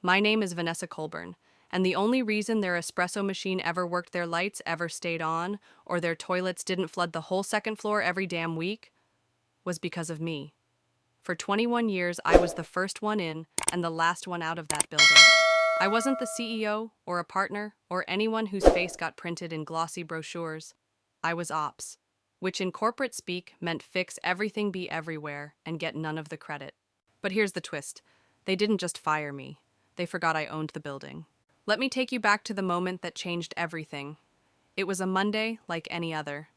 My name is Vanessa Colburn, and the only reason their espresso machine ever worked, their lights ever stayed on, or their toilets didn't flood the whole second floor every damn week was because of me. For 21 years, I was the first one in and the last one out of that building. I wasn't the CEO or a partner or anyone whose face got printed in glossy brochures. I was ops, which in corporate speak meant fix everything, be everywhere, and get none of the credit. But here's the twist. They didn't just fire me. They forgot I owned the building. Let me take you back to the moment that changed everything. It was a Monday like any other.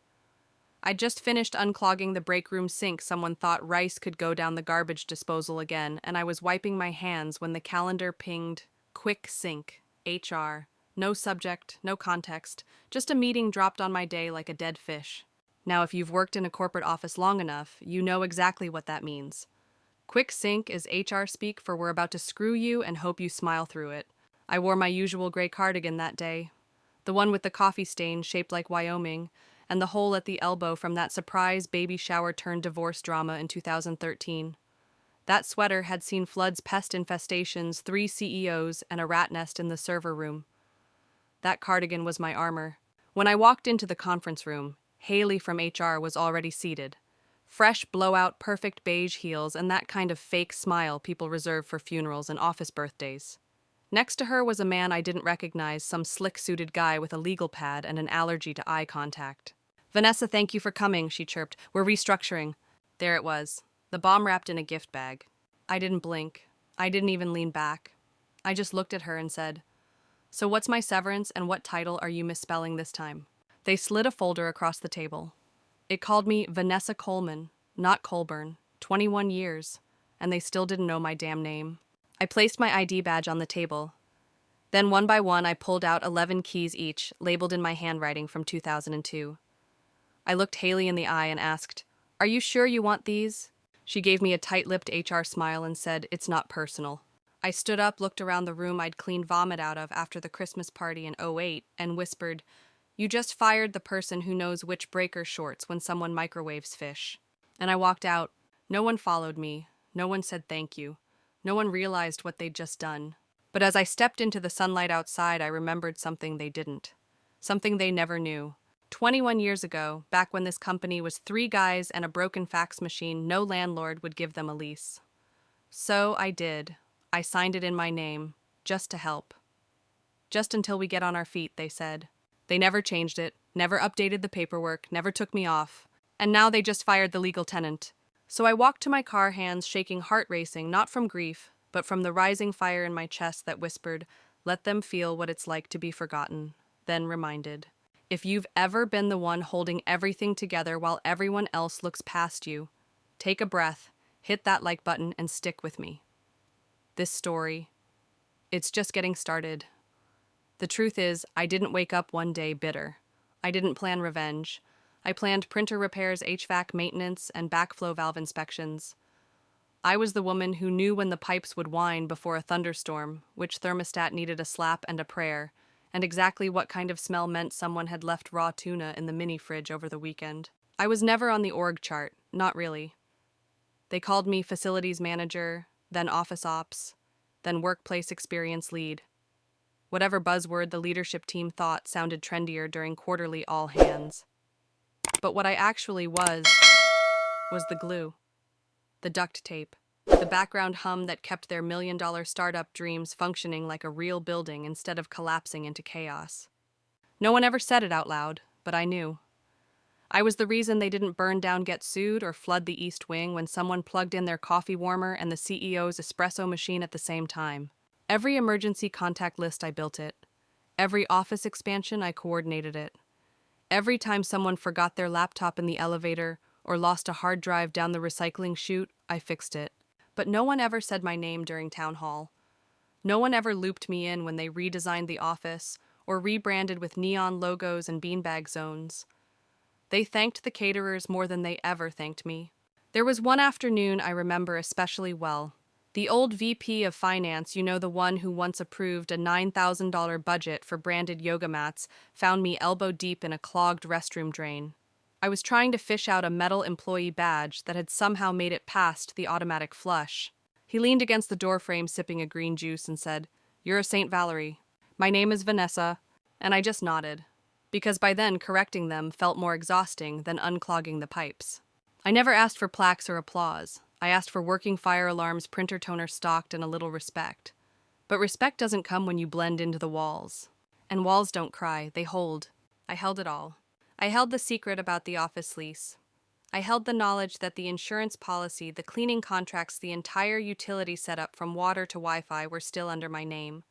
I'd just finished unclogging the break room sink. Someone thought rice could go down the garbage disposal again, and I was wiping my hands when the calendar pinged, "Quick sync, HR." No subject, no context, just a meeting dropped on my day like a dead fish. Now, if you've worked in a corporate office long enough, you know exactly what that means. Quick sync is HR speak for we're about to screw you and hope you smile through it. I wore my usual gray cardigan that day, the one with the coffee stain shaped like Wyoming, and the hole at the elbow from that surprise baby shower turned divorce drama in 2013. That sweater had seen floods, pest infestations, 3 CEOs, and a rat nest in the server room. That cardigan was my armor. When I walked into the conference room, Haley from HR was already seated. Fresh, blowout, perfect beige heels and that kind of fake smile people reserve for funerals and office birthdays. Next to her was a man I didn't recognize, some slick-suited guy with a legal pad and an allergy to eye contact. "Vanessa, thank you for coming," she chirped. "We're restructuring." There it was, the bomb wrapped in a gift bag. I didn't blink. I didn't even lean back. I just looked at her and said, "So what's my severance and what title are you misspelling this time?" They slid a folder across the table. It called me Vanessa Coleman, not Colburn, 21 years, and they still didn't know my damn name. I placed my ID badge on the table. Then one by one I pulled out 11 keys each, labeled in my handwriting from 2002. I looked Haley in the eye and asked, "Are you sure you want these?" She gave me a tight-lipped HR smile and said, "It's not personal." I stood up, looked around the room I'd cleaned vomit out of after the Christmas party in '08, and whispered, "You just fired the person who knows which breaker shorts when someone microwaves fish." And I walked out. No one followed me. No one said thank you. No one realized what they'd just done. But as I stepped into the sunlight outside, I remembered something they didn't. Something they never knew. 21 years ago, back when this company was 3 guys and a broken fax machine, no landlord would give them a lease. So I did. I signed it in my name, just to help. "Just until we get on our feet," they said. They never changed it, never updated the paperwork, never took me off. And now they just fired the legal tenant. So I walked to my car, hands shaking, heart racing, not from grief, but from the rising fire in my chest that whispered, "Let them feel what it's like to be forgotten," then reminded, "If you've ever been the one holding everything together while everyone else looks past you, take a breath, hit that like button, and stick with me. This story, it's just getting started." The truth is, I didn't wake up one day bitter. I didn't plan revenge. I planned printer repairs, HVAC maintenance, and backflow valve inspections. I was the woman who knew when the pipes would whine before a thunderstorm, which thermostat needed a slap and a prayer, and exactly what kind of smell meant someone had left raw tuna in the mini fridge over the weekend. I was never on the org chart, not really. They called me facilities manager, then office ops, then workplace experience lead. Whatever buzzword the leadership team thought sounded trendier during quarterly all hands. But what I actually was the glue, the duct tape, the background hum that kept their $1 million startup dreams functioning like a real building instead of collapsing into chaos. No one ever said it out loud, but I knew. I was the reason they didn't burn down, get sued, or flood the East Wing when someone plugged in their coffee warmer and the CEO's espresso machine at the same time. Every emergency contact list, I built it. Every office expansion, I coordinated it. Every time someone forgot their laptop in the elevator or lost a hard drive down the recycling chute, I fixed it. But no one ever said my name during town hall. No one ever looped me in when they redesigned the office or rebranded with neon logos and beanbag zones. They thanked the caterers more than they ever thanked me. There was one afternoon I remember especially well. The old VP of Finance, you know, the one who once approved a $9,000 budget for branded yoga mats, found me elbow deep in a clogged restroom drain. I was trying to fish out a metal employee badge that had somehow made it past the automatic flush. He leaned against the doorframe sipping a green juice and said, "You're a Saint Valerie. My name is Vanessa." And I just nodded, because by then correcting them felt more exhausting than unclogging the pipes. I never asked for plaques or applause. I asked for working fire alarms, printer toner stocked, and a little respect. But respect doesn't come when you blend into the walls. And walls don't cry, they hold. I held it all. I held the secret about the office lease. I held the knowledge that the insurance policy, the cleaning contracts, the entire utility setup from water to Wi-Fi were still under my name.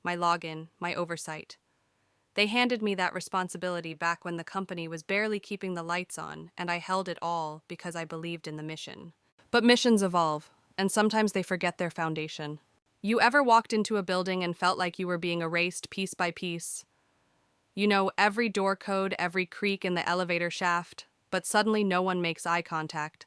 My login, my oversight. They handed me that responsibility back when the company was barely keeping the lights on, and I held it all because I believed in the mission. But missions evolve, and sometimes they forget their foundation. You ever walked into a building and felt like you were being erased piece by piece? You know every door code, every creak in the elevator shaft, but suddenly no one makes eye contact.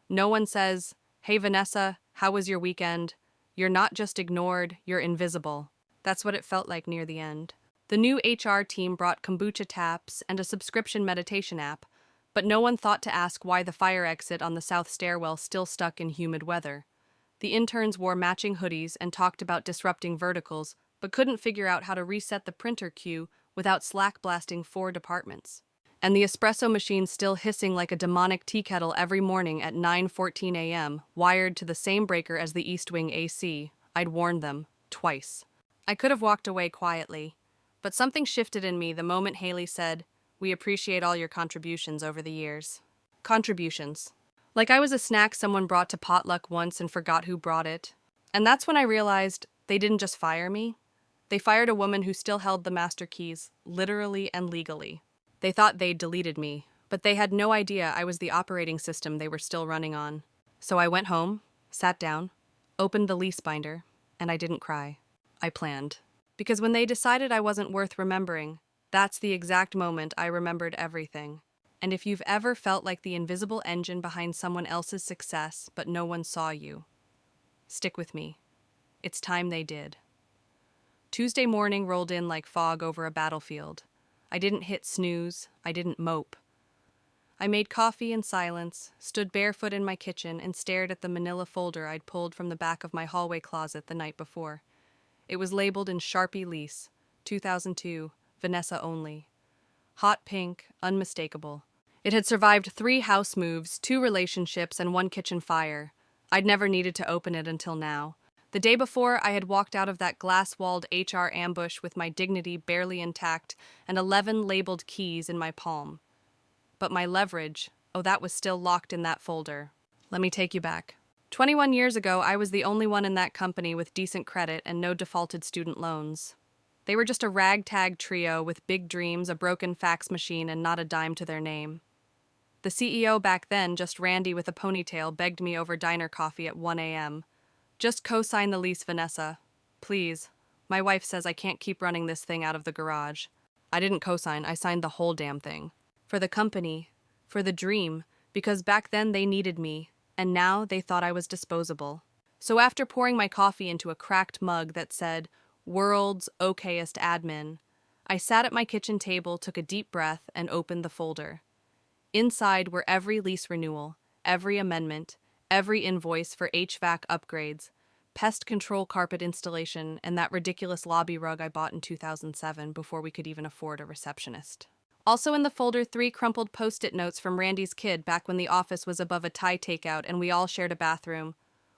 No one says, "Hey Vanessa, how was your weekend?" You're not just ignored, you're invisible. That's what it felt like near the end. The new HR team brought kombucha taps and a subscription meditation app, but no one thought to ask why the fire exit on the south stairwell still stuck in humid weather. The interns wore matching hoodies and talked about disrupting verticals, but couldn't figure out how to reset the printer queue without slack blasting 4 departments. And the espresso machine still hissing like a demonic tea kettle every morning at 9:14 a.m., wired to the same breaker as the East Wing AC. I'd warned them, twice. I could have walked away quietly, but something shifted in me the moment Haley said, "We appreciate all your contributions over the years." Contributions. Like I was a snack someone brought to potluck once and forgot who brought it. And that's when I realized they didn't just fire me. They fired a woman who still held the master keys, literally and legally. They thought they'd deleted me, but they had no idea I was the operating system they were still running on. So I went home, sat down, opened the lease binder, and I didn't cry. I planned. Because when they decided I wasn't worth remembering, that's the exact moment I remembered everything. And if you've ever felt like the invisible engine behind someone else's success, but no one saw you, stick with me. It's time they did. Tuesday morning rolled in like fog over a battlefield. I didn't hit snooze, I didn't mope. I made coffee in silence, stood barefoot in my kitchen, and stared at the manila folder I'd pulled from the back of my hallway closet the night before. It was labeled in Sharpie lease, 2002, Vanessa only. Hot pink, unmistakable. It had survived 3 house moves, 2 relationships, and 1 kitchen fire. I'd never needed to open it until now. The day before, I had walked out of that glass-walled HR ambush with my dignity barely intact and 11 labeled keys in my palm. But my leverage, oh, that was still locked in that folder. Let me take you back. 21 years ago, I was the only one in that company with decent credit and no defaulted student loans. They were just a ragtag trio with big dreams, a broken fax machine, and not a dime to their name. The CEO back then, just Randy with a ponytail, begged me over diner coffee at 1 a.m. "Just co-sign the lease, Vanessa. Please. My wife says I can't keep running this thing out of the garage." I didn't co-sign, I signed the whole damn thing. For the company, for the dream, because back then they needed me, and now they thought I was disposable. So after pouring my coffee into a cracked mug that said, "World's okayest admin," I sat at my kitchen table, took a deep breath, and opened the folder. Inside were every lease renewal, every amendment, every invoice for HVAC upgrades, pest control carpet installation, and that ridiculous lobby rug I bought in 2007 before we could even afford a receptionist. Also in the folder, 3 crumpled Post-it notes from Randy's kid back when the office was above a Thai takeout and we all shared a bathroom.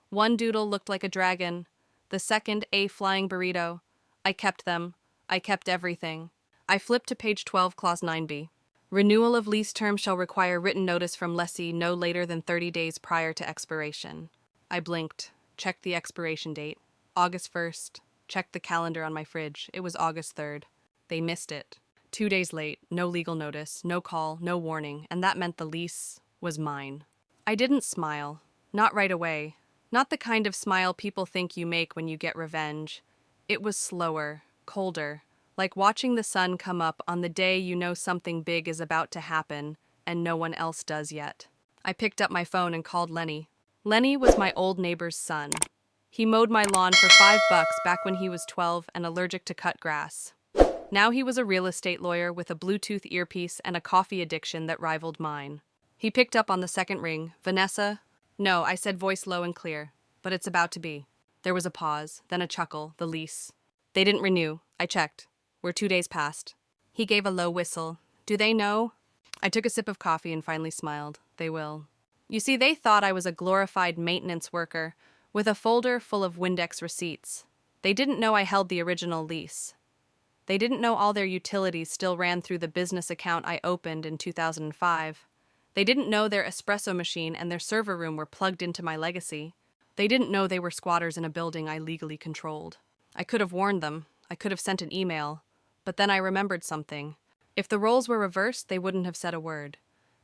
One doodle looked like a dragon, the second a flying burrito. I kept them. I kept everything. I flipped to page 12, clause 9b. Renewal of lease term shall require written notice from lessee no later than 30 days prior to expiration. I blinked, checked the expiration date. August 1st. Checked the calendar on my fridge. It was August 3rd. They missed it. 2 days late, no legal notice, no call, no warning, and that meant the lease was mine. I didn't smile. Not right away. Not the kind of smile people think you make when you get revenge. It was slower, colder, like watching the sun come up on the day you know something big is about to happen, and no one else does yet. I picked up my phone and called Lenny. Lenny was my old neighbor's son. He mowed my lawn for $5 back when he was 12 and allergic to cut grass. Now he was a real estate lawyer with a Bluetooth earpiece and a coffee addiction that rivaled mine. He picked up on the second ring. "Vanessa?" "No," I said, voice low and clear. but it's about to be. There was a pause, then a chuckle, the lease. They didn't renew. I checked. We're 2 days past. He gave a low whistle. Do they know? I took a sip of coffee and finally smiled. They will. You see, they thought I was a glorified maintenance worker with a folder full of Windex receipts. They didn't know I held the original lease. They didn't know all their utilities still ran through the business account I opened in 2005. They didn't know their espresso machine and their server room were plugged into my legacy. They didn't know they were squatters in a building I legally controlled. I could have warned them. I could have sent an email. But then I remembered something. If the roles were reversed, they wouldn't have said a word.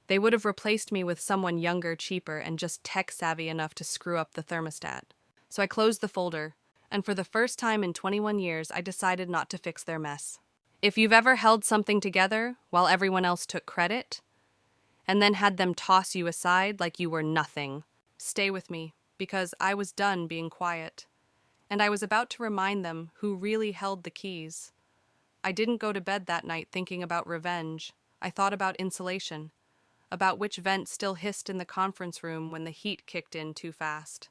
They would have replaced me with someone younger, cheaper, and just tech-savvy enough to screw up the thermostat. So I closed the folder, and for the first time in 21 years, I decided not to fix their mess. If you've ever held something together while everyone else took credit, and then had them toss you aside like you were nothing, stay with me, because I was done being quiet. And I was about to remind them who really held the keys. I didn't go to bed that night thinking about revenge. I thought about insulation, about which vent still hissed in the conference room when the heat kicked in too fast,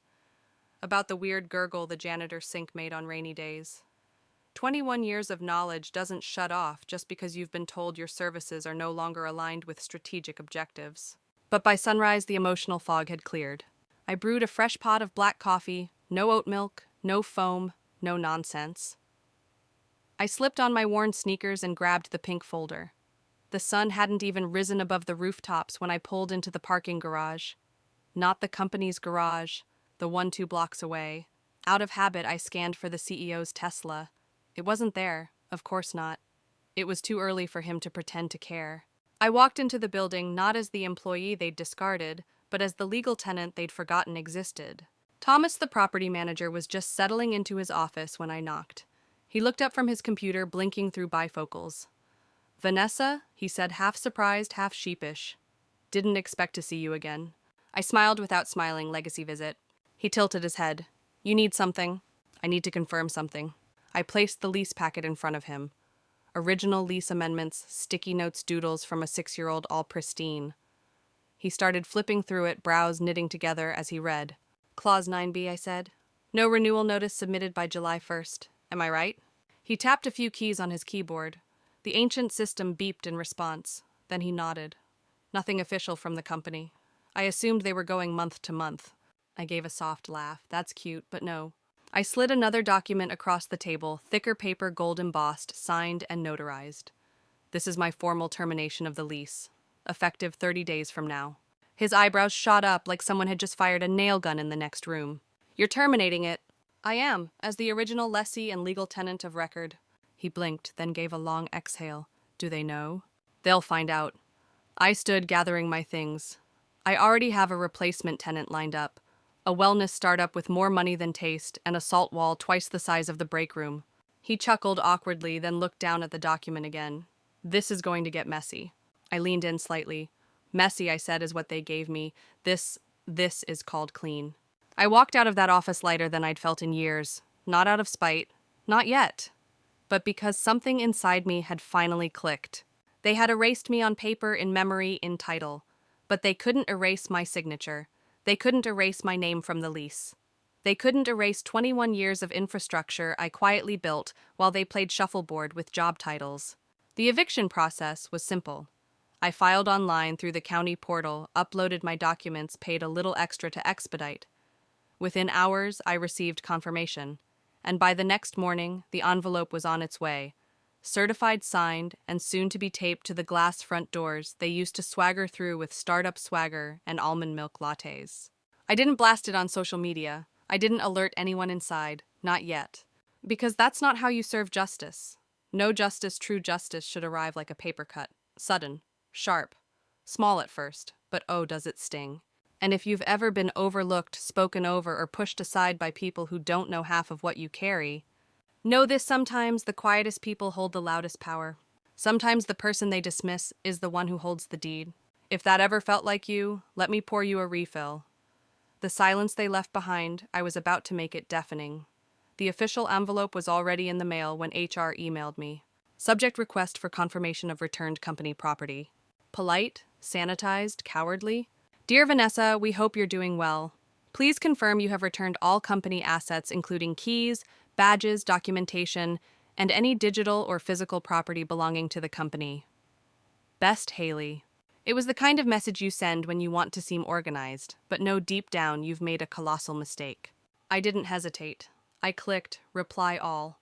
about the weird gurgle the janitor's sink made on rainy days. 21 years of knowledge doesn't shut off just because you've been told your services are no longer aligned with strategic objectives. But by sunrise, the emotional fog had cleared. I brewed a fresh pot of black coffee, no oat milk, no foam, no nonsense. I slipped on my worn sneakers and grabbed the pink folder. The sun hadn't even risen above the rooftops when I pulled into the parking garage. Not the company's garage, the one 2 blocks away. Out of habit, I scanned for the CEO's Tesla. It wasn't there, of course not. It was too early for him to pretend to care. I walked into the building not as the employee they'd discarded, but as the legal tenant they'd forgotten existed. Thomas, the property manager, was just settling into his office when I knocked. He looked up from his computer, blinking through bifocals. "Vanessa," he said, half surprised, half sheepish. "Didn't expect to see you again." I smiled without smiling. Legacy visit. He tilted his head. "You need something?" "I need to confirm something." I placed the lease packet in front of him. Original lease amendments, sticky notes, doodles from a 6-year-old, all pristine. He started flipping through it, brows knitting together as he read. "Clause 9b, I said. No renewal notice submitted by July 1st. Am I right?" He tapped a few keys on his keyboard. The ancient system beeped in response. Then he nodded. Nothing official from the company. I assumed they were going month to month. I gave a soft laugh. That's cute, but no. I slid another document across the table, thicker paper, gold embossed, signed and notarized. "This is my formal termination of the lease, effective 30 days from now." His eyebrows shot up like someone had just fired a nail gun in the next room. "You're terminating it." "I am, as the original lessee and legal tenant of record." He blinked, then gave a long exhale. "Do they know?" "They'll find out." I stood gathering my things. I already have a replacement tenant lined up. A wellness startup with more money than taste and a salt wall twice the size of the break room. He chuckled awkwardly, then looked down at the document again. "This is going to get messy." I leaned in slightly. "Messy," I said, is what they gave me. This is called clean." I walked out of that office lighter than I'd felt in years. Not out of spite. Not yet. But because something inside me had finally clicked. They had erased me on paper, in memory, in title. But they couldn't erase my signature. They couldn't erase my name from the lease. They couldn't erase 21 years of infrastructure I quietly built while they played shuffleboard with job titles. The eviction process was simple. I filed online through the county portal, uploaded my documents, paid a little extra to expedite. Within hours, I received confirmation. And by the next morning, the envelope was on its way. Certified, signed, and soon to be taped to the glass front doors they used to swagger through with startup swagger and almond milk lattes. I didn't blast it on social media. I didn't alert anyone inside. Not yet. Because that's not how you serve justice. No justice, true justice, should arrive like a paper cut. Sudden. Sharp. Small at first, but oh, does it sting. And if you've ever been overlooked, spoken over, or pushed aside by people who don't know half of what you carry, know this: sometimes the quietest people hold the loudest power. Sometimes the person they dismiss is the one who holds the deed. If that ever felt like you, let me pour you a refill. The silence they left behind, I was about to make it deafening. The official envelope was already in the mail when HR emailed me. Subject: request for confirmation of returned company property. Polite, sanitized, cowardly. "Dear Vanessa, we hope you're doing well. Please confirm you have returned all company assets, including keys, badges, documentation, and any digital or physical property belonging to the company. Best, Haley. It was the kind of message you send when you want to seem organized, but know deep down you've made a colossal mistake. I didn't hesitate. I clicked, reply all.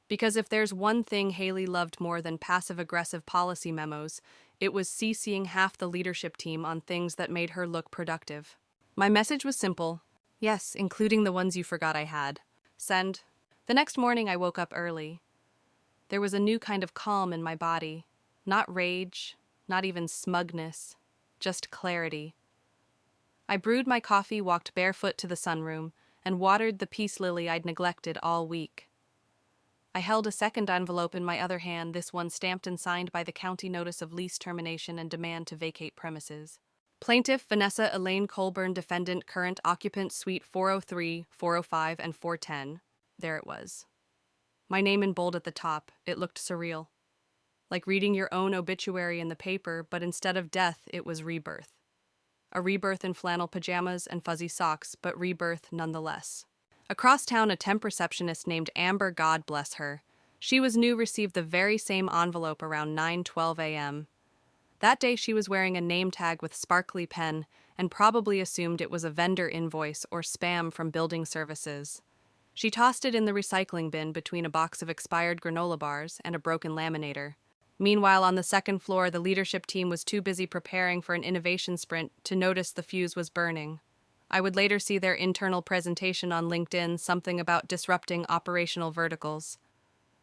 Because if there's one thing Haley loved more than passive-aggressive policy memos, it was CCing half the leadership team on things that made her look productive. My message was simple. Yes, including the ones you forgot I had. Send. The next morning I woke up early. There was a new kind of calm in my body. Not rage, not even smugness, just clarity. I brewed my coffee, walked barefoot to the sunroom, and watered the peace lily I'd neglected all week. I held a second envelope in my other hand, this one stamped and signed by the county notice of lease termination and demand to vacate premises. Plaintiff Vanessa Elaine Colburn, defendant, current occupant, suite 403, 405, and 410. There it was. My name in bold at the top. It looked surreal. Like reading your own obituary in the paper, but instead of death, it was rebirth. A rebirth in flannel pajamas and fuzzy socks, but rebirth nonetheless. Across town, a temp receptionist named Amber, God bless her. She was new, received the very same envelope around 9:12 a.m. That day she was wearing a name tag with sparkly pen and probably assumed it was a vendor invoice or spam from building services. She tossed it in the recycling bin between a box of expired granola bars and a broken laminator. Meanwhile, on the second floor, the leadership team was too busy preparing for an innovation sprint to notice the fuse was burning. I would later see their internal presentation on LinkedIn, something about disrupting operational verticals.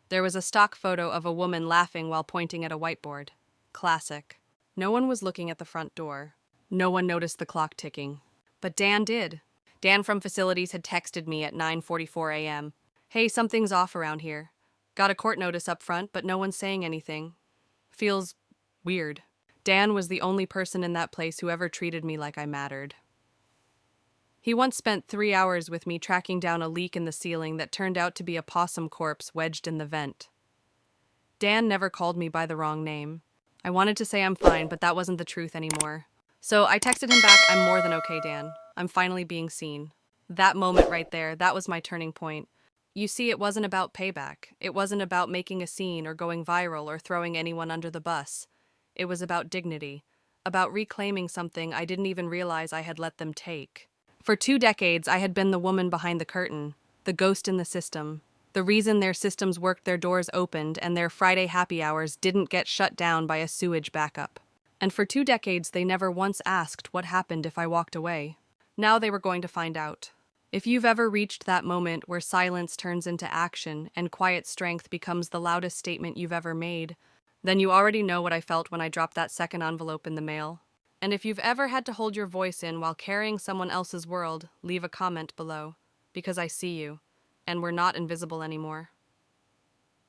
There was a stock photo of a woman laughing while pointing at a whiteboard. Classic. No one was looking at the front door. No one noticed the clock ticking. But Dan did. Dan from facilities had texted me at 9:44 a.m. Hey, something's off around here. Got a court notice up front, but no one's saying anything. Feels weird. Dan was the only person in that place who ever treated me like I mattered. He once spent 3 hours with me tracking down a leak in the ceiling that turned out to be a possum corpse wedged in the vent. Dan never called me by the wrong name. I wanted to say I'm fine, but that wasn't the truth anymore. So I texted him back, I'm more than okay, Dan. I'm finally being seen. That moment right there, that was my turning point. You see, it wasn't about payback. It wasn't about making a scene or going viral or throwing anyone under the bus. It was about dignity, about reclaiming something I didn't even realize I had let them take. For 2 decades, I had been the woman behind the curtain, the ghost in the system, the reason their systems worked, their doors opened, and their Friday happy hours didn't get shut down by a sewage backup. And for 2 decades, they never once asked what happened if I walked away. Now they were going to find out. If you've ever reached that moment where silence turns into action and quiet strength becomes the loudest statement you've ever made, then you already know what I felt when I dropped that second envelope in the mail. And if you've ever had to hold your voice in while carrying someone else's world, leave a comment below, because I see you, and we're not invisible anymore.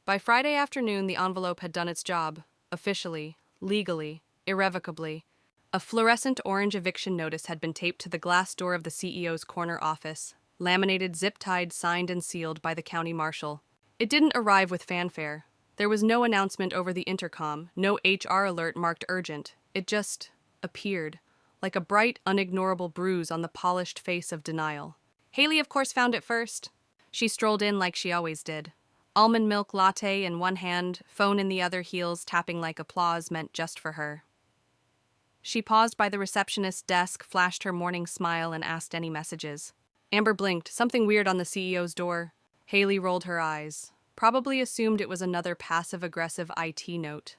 By Friday afternoon, the envelope had done its job, officially, legally, irrevocably. A fluorescent orange eviction notice had been taped to the glass door of the CEO's corner office, laminated, zip-tied, signed and sealed by the county marshal. It didn't arrive with fanfare. There was no announcement over the intercom, no HR alert marked urgent. It just appeared, like a bright, unignorable bruise on the polished face of denial. Haley, of course, found it first. She strolled in like she always did. Almond milk latte in one hand, phone in the other, heels tapping like applause meant just for her. She paused by the receptionist's desk, flashed her morning smile, and asked any messages. Amber blinked, something weird on the CEO's door. Haley rolled her eyes, probably assumed it was another passive-aggressive IT note.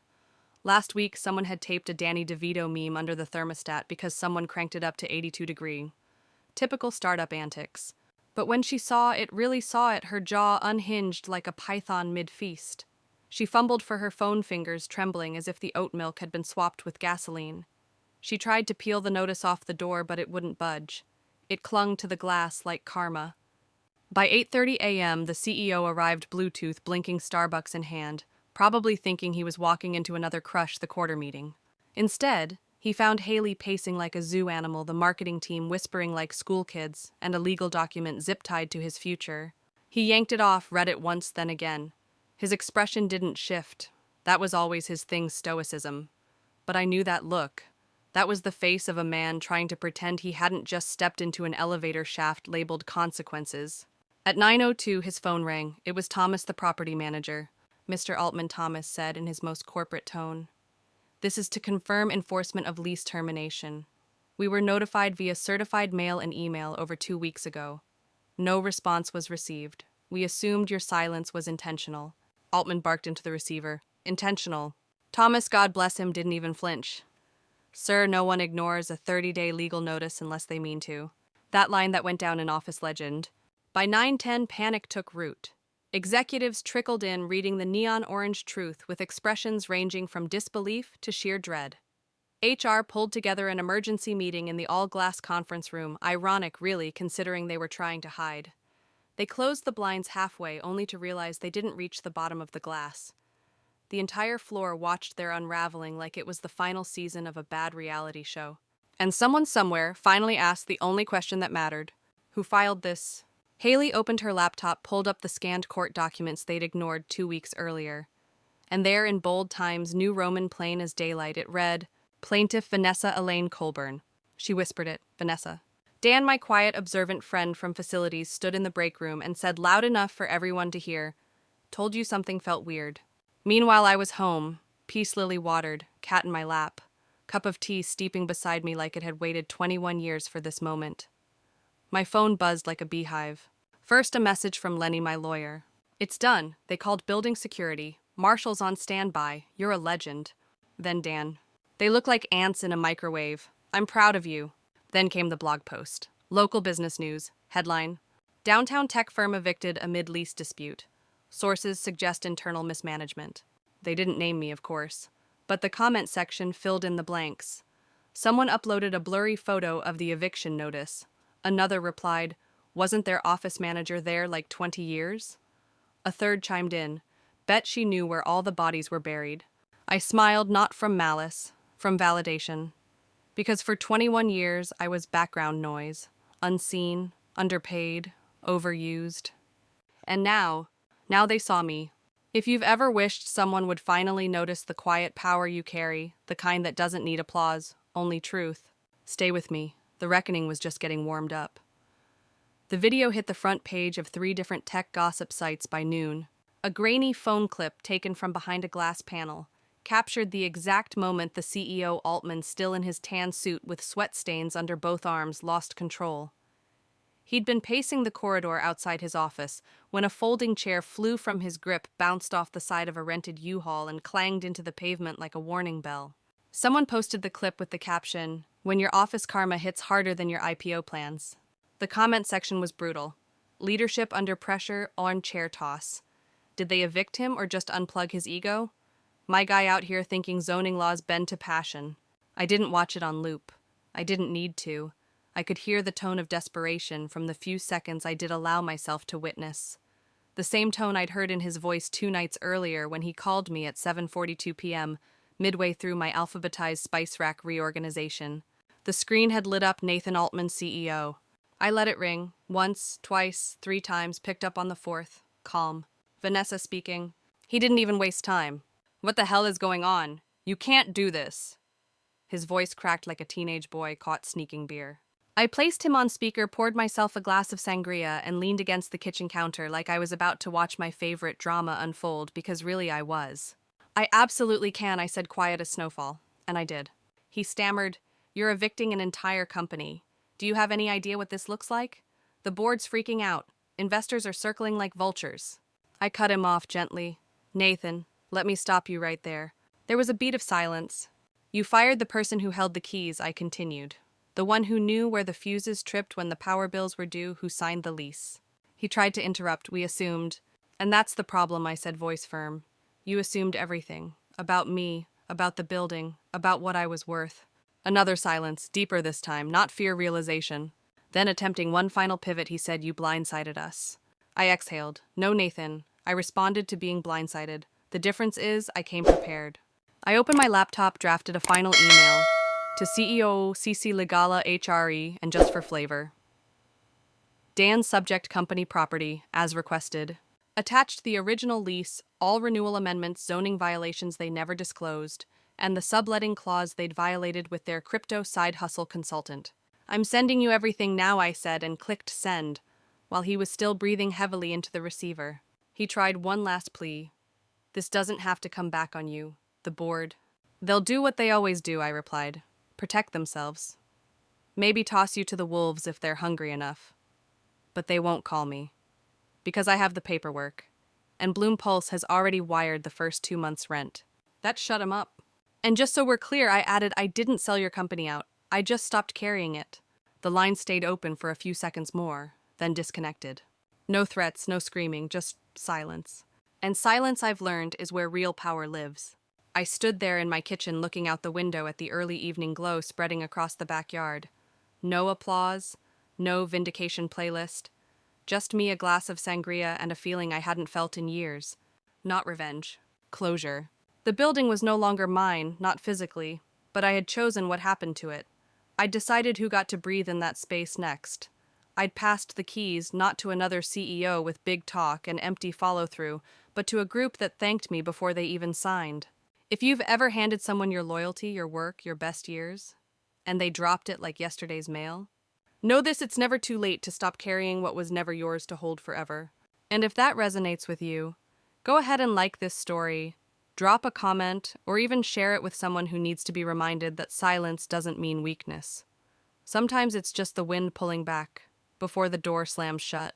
Last week, someone had taped a Danny DeVito meme under the thermostat because someone cranked it up to 82 degrees. Typical startup antics. But when she really saw it, her jaw unhinged like a python mid-feast. She fumbled for her phone, fingers trembling as if the oat milk had been swapped with gasoline. She tried to peel the notice off the door, but it wouldn't budge. It clung to the glass like karma. By 8:30 a.m., the CEO arrived, Bluetooth blinking, Starbucks in hand, probably thinking he was walking into another Crush the Quarter meeting. Instead, he found Haley pacing like a zoo animal, the marketing team whispering like school kids, and a legal document zip-tied to his future. He yanked it off, read it once, then again. His expression didn't shift. That was always his thing, stoicism. But I knew that look. That was the face of a man trying to pretend he hadn't just stepped into an elevator shaft labeled consequences. At 9:02, his phone rang. It was Thomas, the property manager. Mr. Altman, Thomas said in his most corporate tone. This is to confirm enforcement of lease termination. We were notified via certified mail and email over 2 weeks ago. No response was received. We assumed your silence was intentional. Altman barked into the receiver. Intentional. Thomas, God bless him, didn't even flinch. Sir, no one ignores a 30-day legal notice unless they mean to. That line that went down in office legend. By 9:10, panic took root. Executives trickled in reading the neon orange truth with expressions ranging from disbelief to sheer dread. HR pulled together an emergency meeting in the all-glass conference room, ironic really considering they were trying to hide. They closed the blinds halfway only to realize they didn't reach the bottom of the glass. The entire floor watched their unraveling like it was the final season of a bad reality show. And someone somewhere finally asked the only question that mattered. Who filed this? Haley opened her laptop, pulled up the scanned court documents they'd ignored 2 weeks earlier. And there in bold times, New Roman plain as daylight, it read, Plaintiff Vanessa Elaine Colburn. She whispered it, Vanessa. Dan, my quiet, observant friend from facilities, stood in the break room and said loud enough for everyone to hear, Told you something felt weird. Meanwhile, I was home, peace lily watered, cat in my lap, cup of tea steeping beside me like it had waited 21 years for this moment. My phone buzzed like a beehive. First, a message from Lenny, my lawyer. It's done. They called building security. Marshall's on standby. You're a legend. Then Dan. They look like ants in a microwave. I'm proud of you. Then came the blog post. Local business news. Headline. Downtown tech firm evicted amid lease dispute. Sources suggest internal mismanagement. They didn't name me, of course. But the comment section filled in the blanks. Someone uploaded a blurry photo of the eviction notice. Another replied, Wasn't their office manager there like 20 years? A third chimed in, Bet she knew where all the bodies were buried. I smiled not from malice, from validation. Because for 21 years I was background noise, unseen, underpaid, overused. And now they saw me. If you've ever wished someone would finally notice the quiet power you carry, the kind that doesn't need applause, only truth, stay with me. The reckoning was just getting warmed up. The video hit the front page of 3 different tech gossip sites by noon. A grainy phone clip taken from behind a glass panel captured the exact moment the CEO Altman, still in his tan suit with sweat stains under both arms, lost control. He'd been pacing the corridor outside his office when a folding chair flew from his grip, bounced off the side of a rented U-Haul, and clanged into the pavement like a warning bell. Someone posted the clip with the caption, When your office karma hits harder than your IPO plans. The comment section was brutal. Leadership under pressure, armchair toss. Did they evict him or just unplug his ego? My guy out here thinking zoning laws bend to passion. I didn't watch it on loop. I didn't need to. I could hear the tone of desperation from the few seconds I did allow myself to witness. The same tone I'd heard in his voice 2 nights earlier when he called me at 7:42 p.m., midway through my alphabetized spice rack reorganization. The screen had lit up Nathan Altman, CEO. I let it ring, once, twice, 3 times, picked up on the 4th. Calm. Vanessa speaking. He didn't even waste time. What the hell is going on? You can't do this. His voice cracked like a teenage boy caught sneaking beer. I placed him on speaker, poured myself a glass of sangria, and leaned against the kitchen counter like I was about to watch my favorite drama unfold, because really I was. I absolutely can, I said, quiet as snowfall. And I did. He stammered, You're evicting an entire company. Do you have any idea what this looks like? The board's freaking out. Investors are circling like vultures. I cut him off gently. Nathan, let me stop you right there. There was a beat of silence. You fired the person who held the keys, I continued. The one who knew where the fuses tripped when the power bills were due, who signed the lease. He tried to interrupt, we assumed. And that's the problem, I said, voice firm. You assumed everything. About me, about the building, about what I was worth. Another silence, deeper this time, not fear realization. Then, attempting one final pivot, he said, You blindsided us. I exhaled. No, Nathan. I responded to being blindsided. The difference is, I came prepared. I opened my laptop, drafted a final email to CEO CC Legala HRE, and just for flavor. Dan's subject company property, as requested. Attached the original lease, all renewal amendments, zoning violations they never disclosed, and the subletting clause they'd violated with their crypto side hustle consultant. "I'm sending you everything now," I said, and clicked send, while he was still breathing heavily into the receiver. He tried one last plea. "This doesn't have to come back on you. The board." "They'll do what they always do," I replied. "Protect themselves. Maybe toss you to the wolves if they're hungry enough. But they won't call me. Because I have the paperwork. And Bloom Pulse has already wired the first 2 months' rent." That shut him up. "And just so we're clear," I added, "I didn't sell your company out. I just stopped carrying it." The line stayed open for a few seconds more, then disconnected. No threats, no screaming, just silence. And silence, I've learned, is where real power lives. I stood there in my kitchen looking out the window at the early evening glow spreading across the backyard. No applause, no vindication playlist. Just me, a glass of sangria, and a feeling I hadn't felt in years. Not revenge. Closure. The building was no longer mine, not physically, but I had chosen what happened to it. I'd decided who got to breathe in that space next. I'd passed the keys not to another CEO with big talk and empty follow-through, but to a group that thanked me before they even signed. If you've ever handed someone your loyalty, your work, your best years, and they dropped it like yesterday's mail, know this: it's never too late to stop carrying what was never yours to hold forever. And if that resonates with you, go ahead and like this story, drop a comment, or even share it with someone who needs to be reminded that silence doesn't mean weakness. Sometimes it's just the wind pulling back before the door slams shut.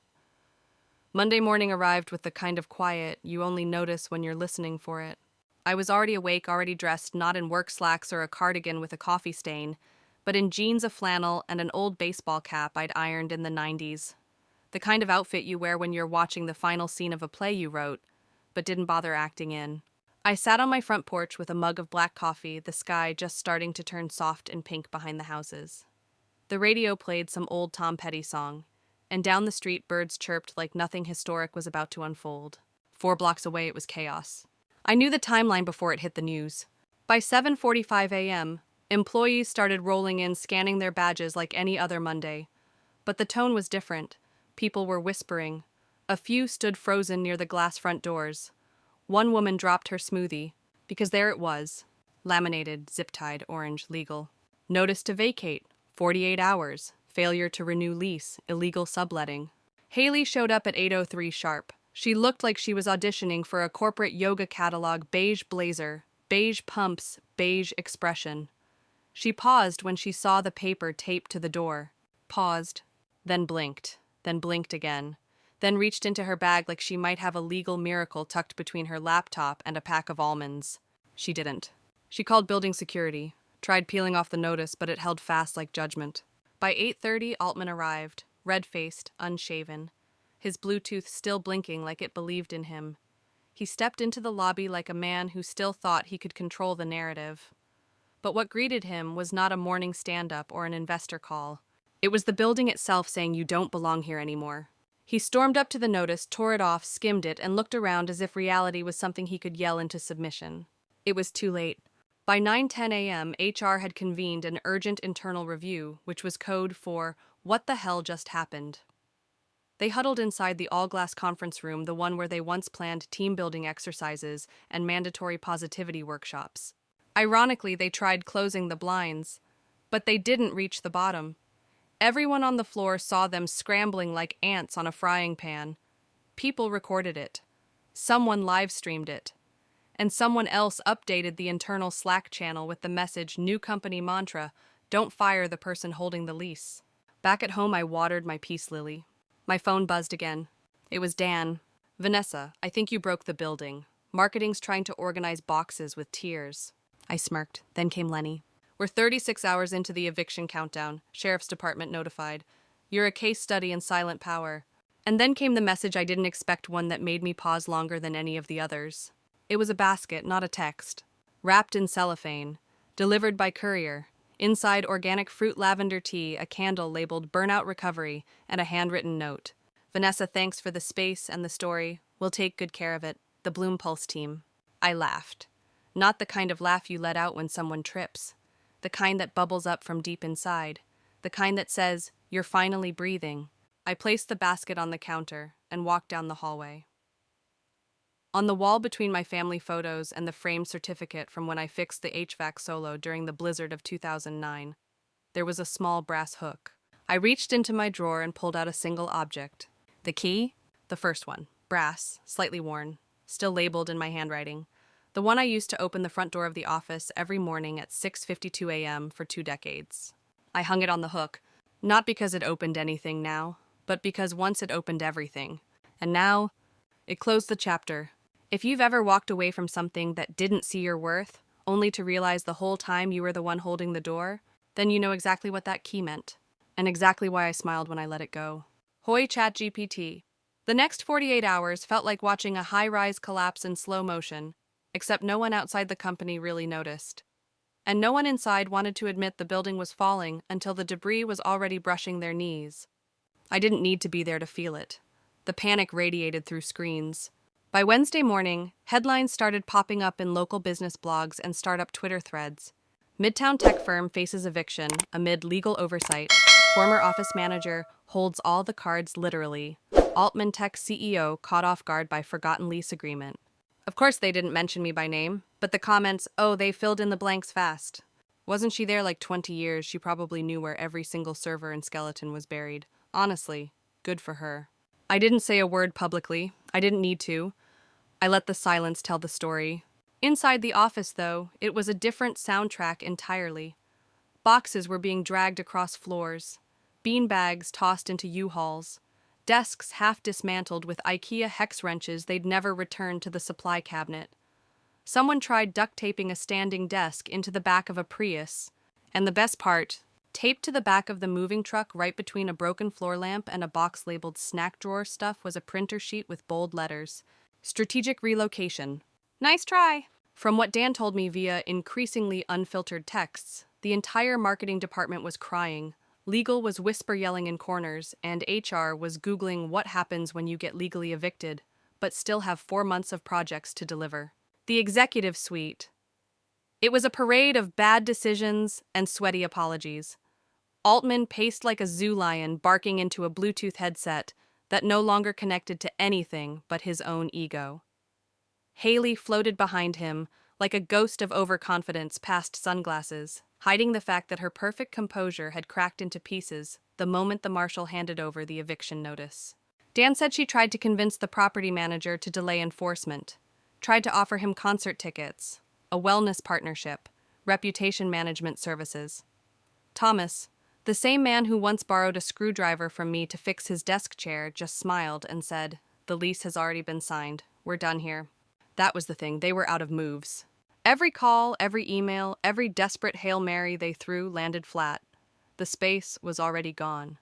Monday morning arrived with the kind of quiet you only notice when you're listening for it. I was already awake, already dressed, not in work slacks or a cardigan with a coffee stain, but in jeans of flannel and an old baseball cap I'd ironed in the 90s. The kind of outfit you wear when you're watching the final scene of a play you wrote, but didn't bother acting in. I sat on my front porch with a mug of black coffee, the sky just starting to turn soft and pink behind the houses. The radio played some old Tom Petty song, and down the street birds chirped like nothing historic was about to unfold. 4 blocks away it was chaos. I knew the timeline before it hit the news. By 7:45 a.m., employees started rolling in, scanning their badges like any other Monday. But the tone was different. People were whispering. A few stood frozen near the glass front doors. One woman dropped her smoothie, because there it was. Laminated, zip-tied, orange, legal. Notice to vacate, 48 hours. Failure to renew lease, illegal subletting. Haley showed up at 8:03 sharp. She looked like she was auditioning for a corporate yoga catalog: beige blazer, beige pumps, beige expression. She paused when she saw the paper taped to the door. Paused, then blinked again, then reached into her bag like she might have a legal miracle tucked between her laptop and a pack of almonds. She didn't. She called building security, tried peeling off the notice, but it held fast like judgment. By 8:30, Altman arrived, red-faced, unshaven, his Bluetooth still blinking like it believed in him. He stepped into the lobby like a man who still thought he could control the narrative. But what greeted him was not a morning stand-up or an investor call. It was the building itself saying, "You don't belong here anymore." He stormed up to the notice, tore it off, skimmed it, and looked around as if reality was something he could yell into submission. It was too late. By 9:10 a.m., HR had convened an urgent internal review, which was code for "What the hell just happened?" They huddled inside the all-glass conference room, the one where they once planned team-building exercises and mandatory positivity workshops. Ironically, they tried closing the blinds, but they didn't reach the bottom. Everyone on the floor saw them scrambling like ants on a frying pan. People recorded it. Someone live-streamed it. And someone else updated the internal Slack channel with the message, "New company mantra, don't fire the person holding the lease." Back at home, I watered my peace lily. My phone buzzed again. It was Dan. "Vanessa, I think you broke the building. Marketing's trying to organize boxes with tiers." I smirked. Then came Lenny. "We're 36 hours into the eviction countdown. Sheriff's Department notified. You're a case study in silent power." And then came the message I didn't expect, one that made me pause longer than any of the others. It was a basket, not a text. Wrapped in cellophane. Delivered by courier. Inside organic fruit lavender tea, a candle labeled "Burnout Recovery," and a handwritten note. "Vanessa, thanks for the space and the story. We'll take good care of it. The Bloom Pulse team." I laughed. Not the kind of laugh you let out when someone trips. The kind that bubbles up from deep inside. The kind that says, "You're finally breathing." I placed the basket on the counter and walked down the hallway. On the wall between my family photos and the framed certificate from when I fixed the HVAC solo during the blizzard of 2009, there was a small brass hook. I reached into my drawer and pulled out a single object. The key? The first one. Brass, slightly worn, still labeled in my handwriting. The one I used to open the front door of the office every morning at 6:52 a.m. for 2 decades. I hung it on the hook, not because it opened anything now, but because once it opened everything. And now, it closed the chapter. If you've ever walked away from something that didn't see your worth, only to realize the whole time you were the one holding the door, then you know exactly what that key meant, and exactly why I smiled when I let it go. Hoy ChatGPT. The next 48 hours felt like watching a high-rise collapse in slow motion, except no one outside the company really noticed. And no one inside wanted to admit the building was falling until the debris was already brushing their knees. I didn't need to be there to feel it. The panic radiated through screens. By Wednesday morning, headlines started popping up in local business blogs and startup Twitter threads. Midtown tech firm faces eviction amid legal oversight. Former office manager holds all the cards literally. Altman Tech CEO caught off guard by forgotten lease agreement. Of course they didn't mention me by name, but the comments, oh, they filled in the blanks fast. Wasn't she there like 20 years, she probably knew where every single server and skeleton was buried. Honestly, good for her. I didn't say a word publicly. I didn't need to. I let the silence tell the story. Inside the office, though, it was a different soundtrack entirely. Boxes were being dragged across floors, beanbags tossed into U-Hauls, desks half dismantled with IKEA hex wrenches they'd never returned to the supply cabinet. Someone tried duct taping a standing desk into the back of a Prius, and the best part, taped to the back of the moving truck right between a broken floor lamp and a box labeled snack drawer stuff was a printer sheet with bold letters. Strategic relocation. Nice try! From what Dan told me via increasingly unfiltered texts, the entire marketing department was crying. Legal was whisper yelling in corners, and HR was Googling what happens when you get legally evicted, but still have 4 months of projects to deliver. The executive suite. It was a parade of bad decisions and sweaty apologies. Altman paced like a zoo lion barking into a Bluetooth headset that no longer connected to anything but his own ego. Haley floated behind him like a ghost of overconfidence past sunglasses, hiding the fact that her perfect composure had cracked into pieces the moment the marshal handed over the eviction notice. Dan said she tried to convince the property manager to delay enforcement, tried to offer him concert tickets, a wellness partnership, reputation management services. Thomas, the same man who once borrowed a screwdriver from me to fix his desk chair, just smiled and said, "The lease has already been signed. We're done here." That was the thing, they were out of moves. Every call, every email, every desperate Hail Mary they threw landed flat. The space was already gone.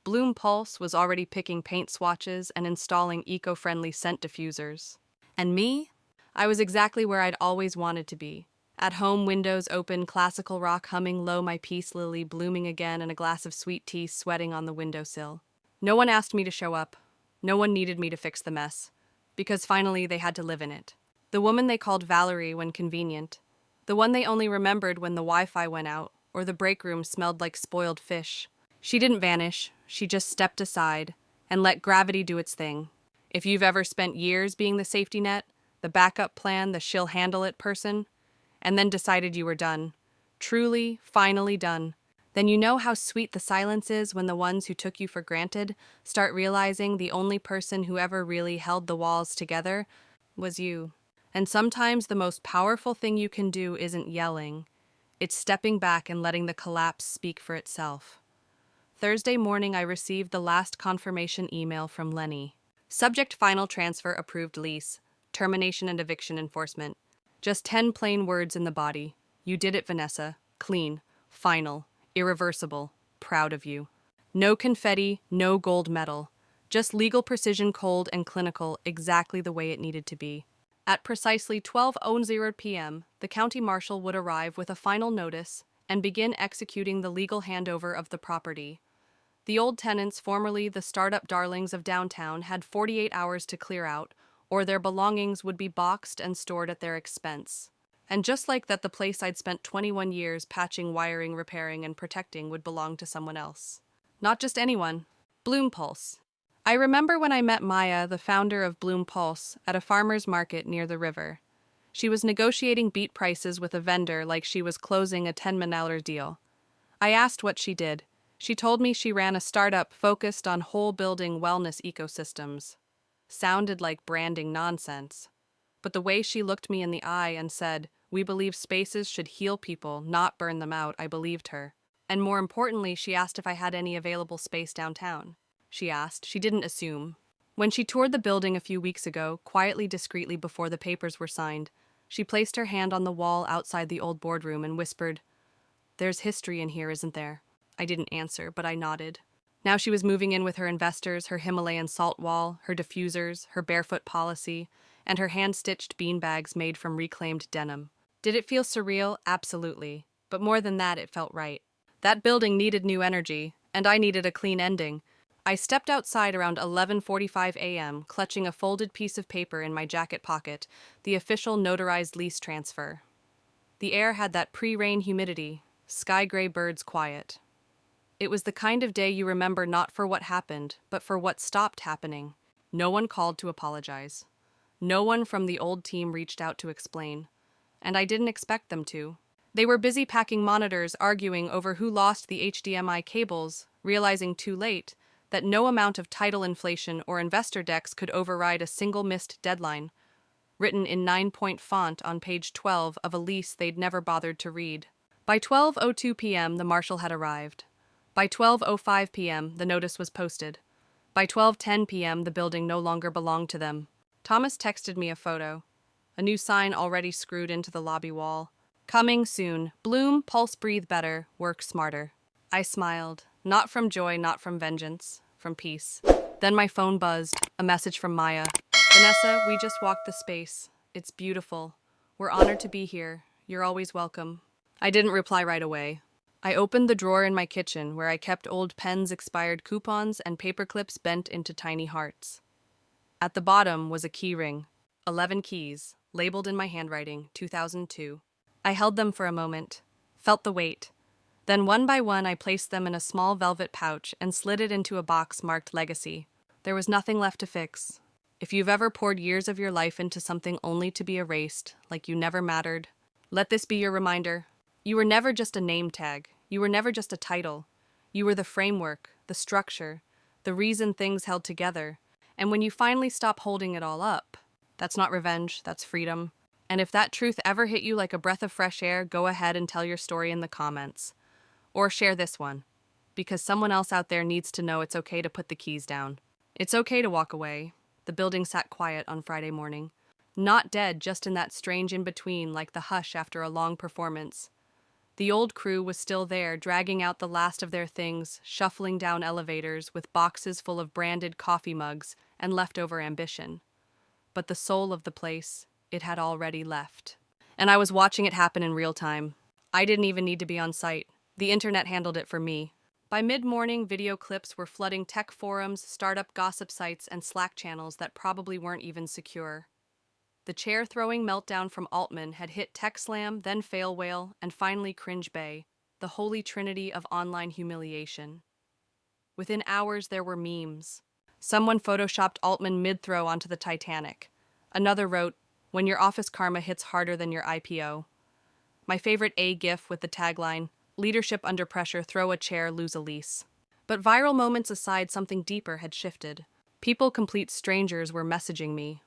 Bloom Pulse was already picking paint swatches and installing eco-friendly scent diffusers. And me? I was exactly where I'd always wanted to be. At home, windows open, classical rock humming low, my peace lily blooming again, and a glass of sweet tea sweating on the windowsill. No one asked me to show up. No one needed me to fix the mess. Because finally they had to live in it. The woman they called Valerie when convenient. The one they only remembered when the Wi-Fi went out, or the break room smelled like spoiled fish. She didn't vanish, she just stepped aside, and let gravity do its thing. If you've ever spent years being the safety net, the backup plan, the she'll handle it person, and then decided you were done, truly, finally done, then you know how sweet the silence is when the ones who took you for granted start realizing the only person who ever really held the walls together was you. And sometimes the most powerful thing you can do isn't yelling. It's stepping back and letting the collapse speak for itself. Thursday morning, I received the last confirmation email from Lenny. Subject: final transfer approved lease. Termination and eviction enforcement. Just 10 plain words in the body. You did it, Vanessa. Clean. Final. Irreversible. Proud of you. No confetti, no gold medal. Just legal precision, cold and clinical, exactly the way it needed to be. At precisely 12:00 p.m., the county marshal would arrive with a final notice and begin executing the legal handover of the property. The old tenants, formerly the startup darlings of downtown, had 48 hours to clear out, or their belongings would be boxed and stored at their expense. And just like that, the place I'd spent 21 years patching, wiring, repairing, and protecting would belong to someone else. Not just anyone. Bloom Pulse. I remember when I met Maya, the founder of Bloom Pulse, at a farmer's market near the river. She was negotiating beet prices with a vendor like she was closing a $10 deal. I asked what she did. She told me she ran a startup focused on whole building wellness ecosystems. Sounded like branding nonsense. But the way she looked me in the eye and said, "We believe spaces should heal people, not burn them out," I believed her. And more importantly, she asked if I had any available space downtown. She asked, she didn't assume. When she toured the building a few weeks ago, quietly, discreetly before the papers were signed, she placed her hand on the wall outside the old boardroom and whispered, "There's history in here, isn't there?" I didn't answer, but I nodded. Now she was moving in with her investors, her Himalayan salt wall, her diffusers, her barefoot policy, and her hand-stitched beanbags made from reclaimed denim. Did it feel surreal? Absolutely. But more than that, it felt right. That building needed new energy, and I needed a clean ending. I stepped outside around 11:45 a.m., clutching a folded piece of paper in my jacket pocket, the official notarized lease transfer. The air had that pre-rain humidity, sky-gray birds quiet. It was the kind of day you remember not for what happened, but for what stopped happening. No one called to apologize. No one from the old team reached out to explain. And I didn't expect them to. They were busy packing monitors, arguing over who lost the HDMI cables, realizing too late that no amount of title inflation or investor decks could override a single missed deadline, written in 9-point font on page 12 of a lease they'd never bothered to read. By 12:02 p.m., the marshal had arrived. By 12:05 p.m., the notice was posted. By 12:10 p.m., the building no longer belonged to them. Thomas texted me a photo. A new sign already screwed into the lobby wall. "Coming soon. Bloom, Pulse, breathe better, work smarter." I smiled. Not from joy, not from vengeance. From peace. Then my phone buzzed. A message from Maya. "Vanessa, we just walked the space. It's beautiful. We're honored to be here. You're always welcome." I didn't reply right away. I opened the drawer in my kitchen where I kept old pens, expired coupons, and paper clips bent into tiny hearts. At the bottom was a key ring. 11 keys, labeled in my handwriting, 2002. I held them for a moment, felt the weight. Then one by one I placed them in a small velvet pouch and slid it into a box marked Legacy. There was nothing left to fix. If you've ever poured years of your life into something only to be erased, like you never mattered, let this be your reminder. You were never just a name tag. You were never just a title. You were the framework, the structure, the reason things held together. And when you finally stop holding it all up, that's not revenge, that's freedom. And if that truth ever hit you like a breath of fresh air, go ahead and tell your story in the comments. Or share this one, because someone else out there needs to know it's okay to put the keys down. It's okay to walk away. The building sat quiet on Friday morning. Not dead, just in that strange in-between, like the hush after a long performance. The old crew was still there, dragging out the last of their things, shuffling down elevators with boxes full of branded coffee mugs and leftover ambition. But the soul of the place, it had already left. And I was watching it happen in real time. I didn't even need to be on site. The internet handled it for me. By mid-morning, video clips were flooding tech forums, startup gossip sites, and Slack channels that probably weren't even secure. The chair-throwing meltdown from Altman had hit Tech Slam, then Fail Whale, and finally Cringe Bay, the holy trinity of online humiliation. Within hours, there were memes. Someone photoshopped Altman mid-throw onto the Titanic. Another wrote, "When your office karma hits harder than your IPO." My favorite gif with the tagline, "Leadership under pressure, throw a chair, lose a lease." But viral moments aside, something deeper had shifted. People complete strangers were messaging me.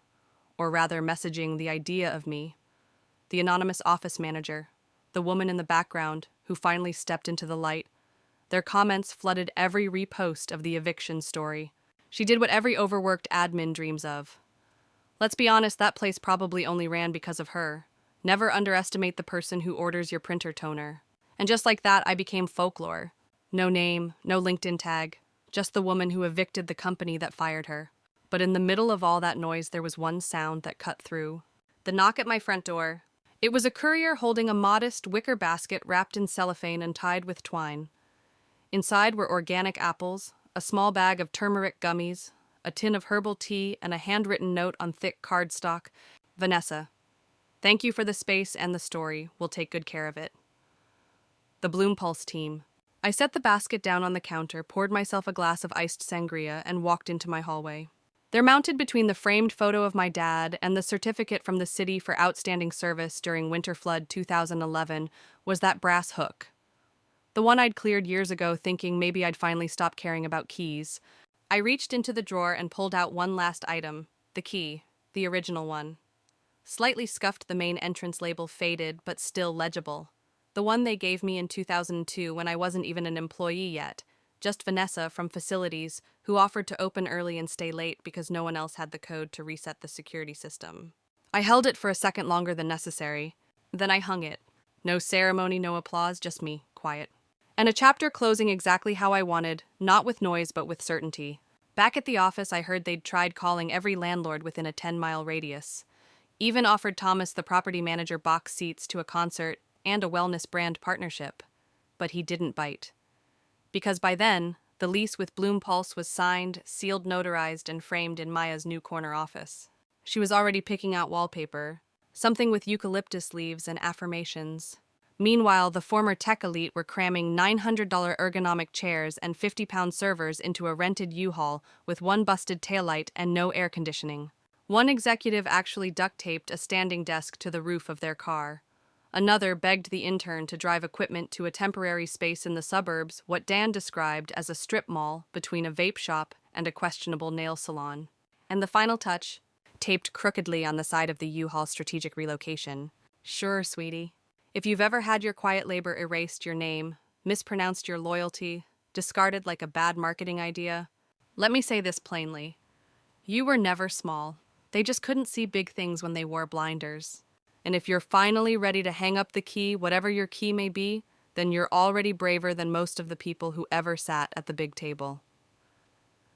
Or rather, messaging the idea of me. The anonymous office manager, the woman in the background who finally stepped into the light. Their comments flooded every repost of the eviction story. She did what every overworked admin dreams of. Let's be honest, that place probably only ran because of her. Never underestimate the person who orders your printer toner. And just like that, I became folklore. No name, no LinkedIn tag, just the woman who evicted the company that fired her. But in the middle of all that noise, there was one sound that cut through. The knock at my front door. It was a courier holding a modest wicker basket wrapped in cellophane and tied with twine. Inside were organic apples, a small bag of turmeric gummies, a tin of herbal tea, and a handwritten note on thick cardstock. "Vanessa, thank you for the space and the story. We'll take good care of it." The Bloom Pulse team. I set the basket down on the counter, poured myself a glass of iced sangria, and walked into my hallway. There, mounted between the framed photo of my dad and the certificate from the city for outstanding service during winter flood 2011, was that brass hook. The one I'd cleared years ago, thinking maybe I'd finally stop caring about keys. I reached into the drawer and pulled out one last item, the key, the original one. Slightly scuffed, the main entrance label faded, but still legible. The one they gave me in 2002 when I wasn't even an employee yet, just Vanessa from facilities, who offered to open early and stay late because no one else had the code to reset the security system. I held it for a second longer than necessary. Then I hung it. No ceremony, no applause, just me, quiet. And a chapter closing exactly how I wanted, not with noise but with certainty. Back at the office, I heard they'd tried calling every landlord within a 10-mile radius. Even offered Thomas, the property manager, box seats to a concert and a wellness brand partnership. But he didn't bite. Because by then, the lease with Bloom Pulse was signed, sealed, notarized, and framed in Maya's new corner office. She was already picking out wallpaper, something with eucalyptus leaves and affirmations. Meanwhile, the former tech elite were cramming $900 ergonomic chairs and 50-pound servers into a rented U-Haul with one busted taillight and no air conditioning. One executive actually duct-taped a standing desk to the roof of their car. Another begged the intern to drive equipment to a temporary space in the suburbs, what Dan described as a strip mall between a vape shop and a questionable nail salon. And the final touch, taped crookedly on the side of the U-Haul strategic relocation. Sure, sweetie. If you've ever had your quiet labor erased, your name, mispronounced your loyalty, discarded like a bad marketing idea, let me say this plainly. You were never small. They just couldn't see big things when they wore blinders. And if you're finally ready to hang up the key, whatever your key may be, then you're already braver than most of the people who ever sat at the big table.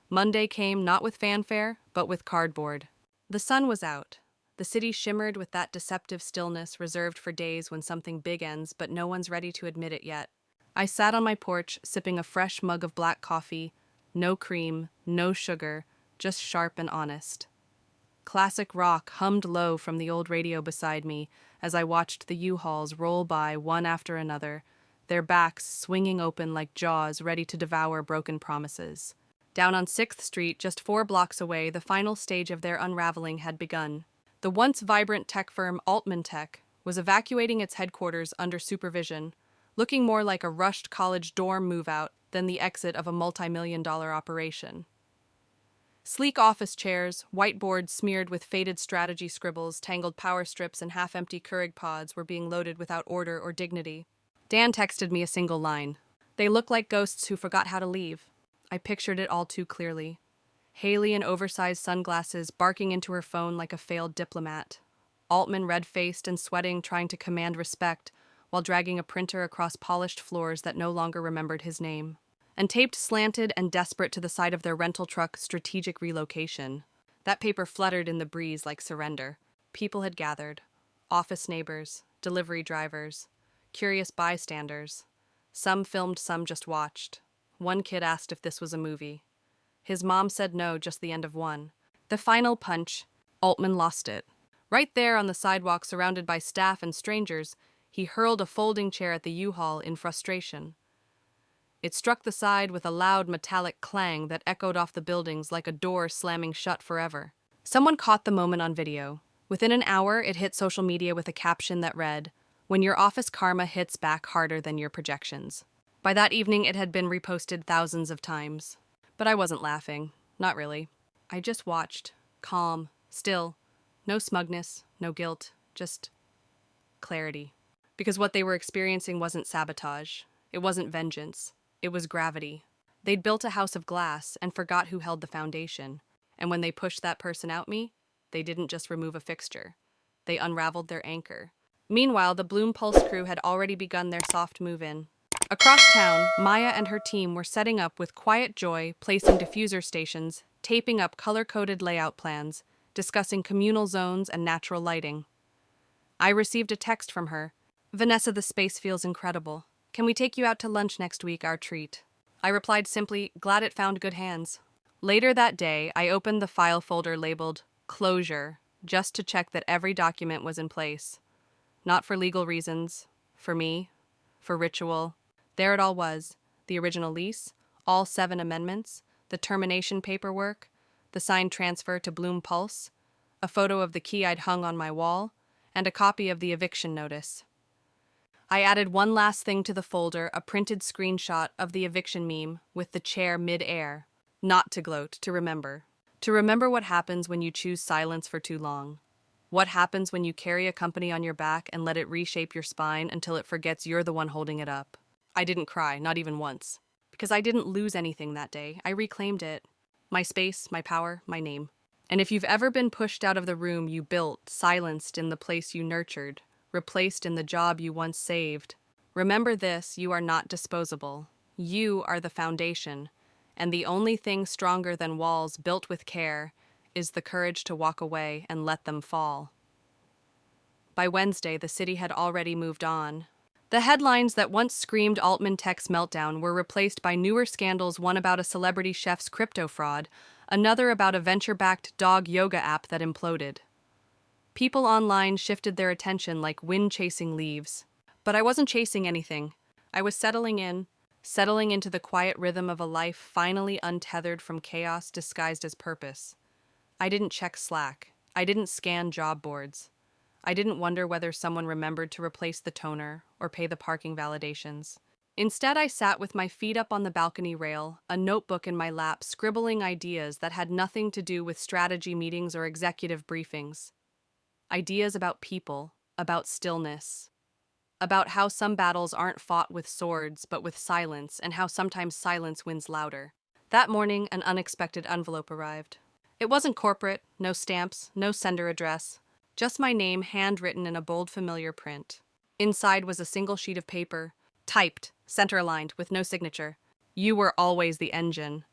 Monday came not with fanfare, but with cardboard. The sun was out. The city shimmered with that deceptive stillness reserved for days when something big ends, but no one's ready to admit it yet. I sat on my porch, sipping a fresh mug of black coffee. No cream, no sugar, just sharp and honest. Classic rock hummed low from the old radio beside me as I watched the U-Hauls roll by one after another, their backs swinging open like jaws ready to devour broken promises. Down on 6th Street, just 4 blocks away, the final stage of their unraveling had begun. The once vibrant tech firm Altman Tech was evacuating its headquarters under supervision, looking more like a rushed college dorm move-out than the exit of a multi-million-dollar operation. Sleek office chairs, whiteboards smeared with faded strategy scribbles, tangled power strips, and half-empty Keurig pods were being loaded without order or dignity. Dan texted me a single line. They look like ghosts who forgot how to leave. I pictured it all too clearly. Haley in oversized sunglasses, barking into her phone like a failed diplomat. Altman red-faced and sweating, trying to command respect, while dragging a printer across polished floors that no longer remembered his name. And taped slanted and desperate to the side of their rental truck strategic relocation. That paper fluttered in the breeze like surrender. People had gathered. Office neighbors, delivery drivers, curious bystanders. Some filmed, some just watched. One kid asked if this was a movie. His mom said no, just the end of one. The final punch, Altman lost it. Right there on the sidewalk, surrounded by staff and strangers, he hurled a folding chair at the U-Haul in frustration. It struck the side with a loud metallic clang that echoed off the buildings like a door slamming shut forever. Someone caught the moment on video. Within an hour, it hit social media with a caption that read, "When your office karma hits back harder than your projections." By that evening, it had been reposted thousands of times. But I wasn't laughing. Not really. I just watched. Calm. Still. No smugness. No guilt. Just clarity. Because what they were experiencing wasn't sabotage. It wasn't vengeance. It was gravity. They'd built a house of glass and forgot who held the foundation. And when they pushed that person at me, they didn't just remove a fixture. They unraveled their anchor. Meanwhile, the Bloom Pulse crew had already begun their soft move-in. Across town, Maya and her team were setting up with quiet joy, placing diffuser stations, taping up color-coded layout plans, discussing communal zones and natural lighting. I received a text from her. "Vanessa, the space feels incredible. Can we take you out to lunch next week, our treat?" I replied simply, "Glad it found good hands." Later that day, I opened the file folder labeled Closure, just to check that every document was in place. Not for legal reasons, for me, for ritual. There it all was, the original lease, all 7 amendments, the termination paperwork, the signed transfer to Bloom Pulse, a photo of the key I'd hung on my wall, and a copy of the eviction notice. I added one last thing to the folder, a printed screenshot of the eviction meme with the chair mid-air. Not to gloat, to remember. To remember what happens when you choose silence for too long. What happens when you carry a company on your back and let it reshape your spine until it forgets you're the one holding it up. I didn't cry, not even once. Because I didn't lose anything that day. I reclaimed it. My space, my power, my name. And if you've ever been pushed out of the room you built, silenced in the place you nurtured, replaced in the job you once saved, remember this: you are not disposable. You are the foundation. And the only thing stronger than walls built with care is the courage to walk away and let them fall. By Wednesday, the city had already moved on. The headlines that once screamed Altman Tech's meltdown were replaced by newer scandals, one about a celebrity chef's crypto fraud, another about a venture-backed dog yoga app that imploded. People online shifted their attention like wind-chasing leaves. But I wasn't chasing anything. I was settling into the quiet rhythm of a life finally untethered from chaos disguised as purpose. I didn't check Slack. I didn't scan job boards. I didn't wonder whether someone remembered to replace the toner or pay the parking validations. Instead, I sat with my feet up on the balcony rail, a notebook in my lap, scribbling ideas that had nothing to do with strategy meetings or executive briefings. Ideas about people, about stillness, about how some battles aren't fought with swords but with silence, and how sometimes silence wins louder. That morning, an unexpected envelope arrived. It wasn't corporate, no stamps, no sender address, just my name handwritten in a bold, familiar print. Inside was a single sheet of paper, typed, center-aligned, with no signature. You were always the engine.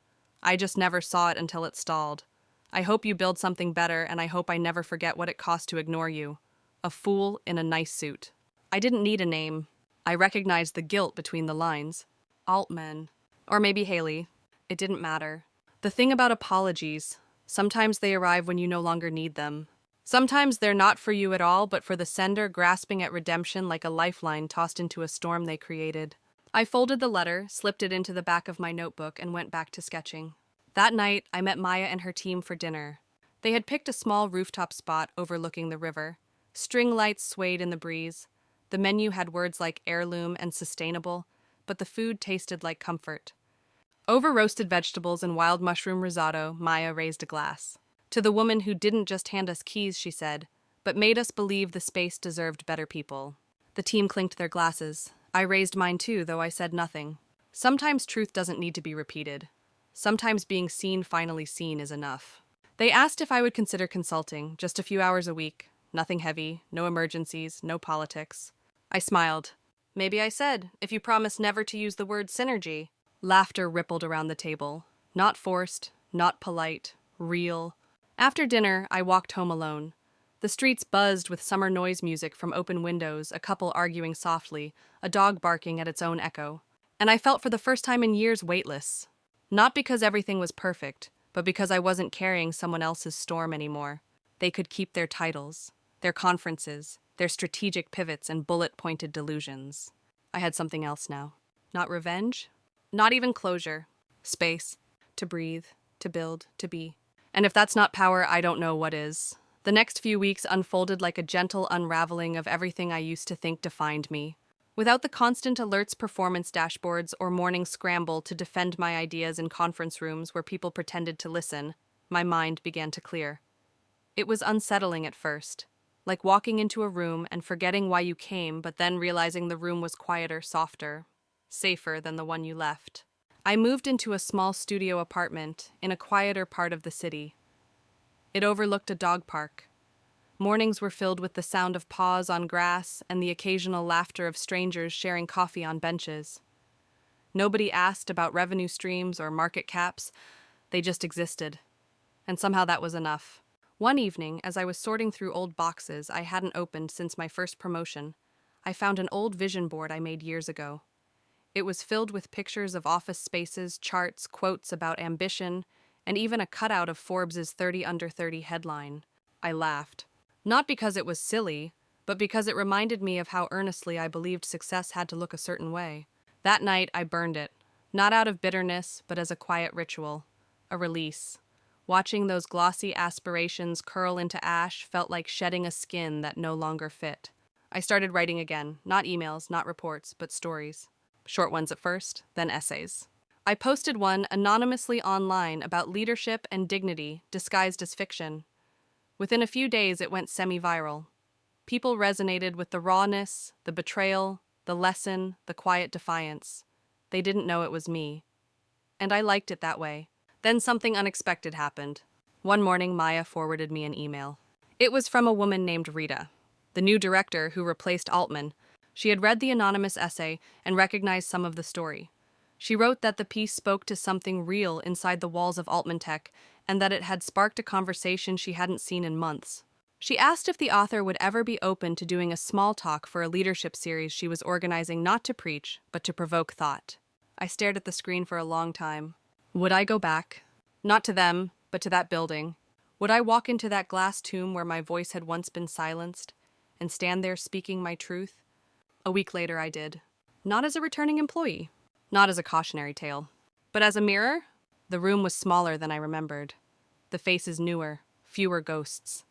I just never saw it until it stalled. I hope you build something better, and I hope I never forget what it cost to ignore you. A fool in a nice suit. I didn't need a name. I recognized the guilt between the lines. Altman. Or maybe Haley. It didn't matter. The thing about apologies, sometimes they arrive when you no longer need them. Sometimes they're not for you at all, but for the sender grasping at redemption like a lifeline tossed into a storm they created. I folded the letter, slipped it into the back of my notebook, and went back to sketching. That night, I met Maya and her team for dinner. They had picked a small rooftop spot overlooking the river. String lights swayed in the breeze. The menu had words like heirloom and sustainable, but the food tasted like comfort. Over roasted vegetables and wild mushroom risotto, Maya raised a glass. To the woman who didn't just hand us keys, she said, but made us believe the space deserved better people. The team clinked their glasses. I raised mine too, though I said nothing. Sometimes truth doesn't need to be repeated. Sometimes being finally seen is enough. They asked if I would consider consulting, just a few hours a week. Nothing heavy, no emergencies, no politics. I smiled. Maybe I said, if you promise never to use the word synergy. Laughter rippled around the table. Not forced, not polite, real. After dinner, I walked home alone. The streets buzzed with summer noise music from open windows, a couple arguing softly, a dog barking at its own echo. And I felt for the first time in years weightless. Not because everything was perfect, but because I wasn't carrying someone else's storm anymore. They could keep their titles, their conferences, their strategic pivots and bullet-pointed delusions. I had something else now. Not revenge, not even closure. Space. To breathe, to build, to be. And if that's not power, I don't know what is. The next few weeks unfolded like a gentle unraveling of everything I used to think defined me. Without the constant alerts, performance dashboards, or morning scramble to defend my ideas in conference rooms where people pretended to listen, my mind began to clear. It was unsettling at first, like walking into a room and forgetting why you came, but then realizing the room was quieter, softer, safer than the one you left. I moved into a small studio apartment in a quieter part of the city. It overlooked a dog park. Mornings were filled with the sound of paws on grass and the occasional laughter of strangers sharing coffee on benches. Nobody asked about revenue streams or market caps. They just existed. And somehow that was enough. One evening, as I was sorting through old boxes I hadn't opened since my first promotion, I found an old vision board I made years ago. It was filled with pictures of office spaces, charts, quotes about ambition, and even a cutout of Forbes's 30 Under 30 headline. I laughed. Not because it was silly, but because it reminded me of how earnestly I believed success had to look a certain way. That night, I burned it. Not out of bitterness, but as a quiet ritual, a release. Watching those glossy aspirations curl into ash felt like shedding a skin that no longer fit. I started writing again, not emails, not reports, but stories. Short ones at first, then essays. I posted one anonymously online about leadership and dignity disguised as fiction. Within a few days, it went semi-viral. People resonated with the rawness, the betrayal, the lesson, the quiet defiance. They didn't know it was me. And I liked it that way. Then something unexpected happened. One morning, Maya forwarded me an email. It was from a woman named Rita, the new director who replaced Altman. She had read the anonymous essay and recognized some of the story. She wrote that the piece spoke to something real inside the walls of Altman Tech and that it had sparked a conversation she hadn't seen in months. She asked if the author would ever be open to doing a small talk for a leadership series she was organizing not to preach, but to provoke thought. I stared at the screen for a long time. Would I go back? Not to them, but to that building. Would I walk into that glass tomb where my voice had once been silenced and stand there speaking my truth? A week later, I did. Not as a returning employee, not as a cautionary tale, but as a mirror. The room was smaller than I remembered. The faces newer, fewer ghosts.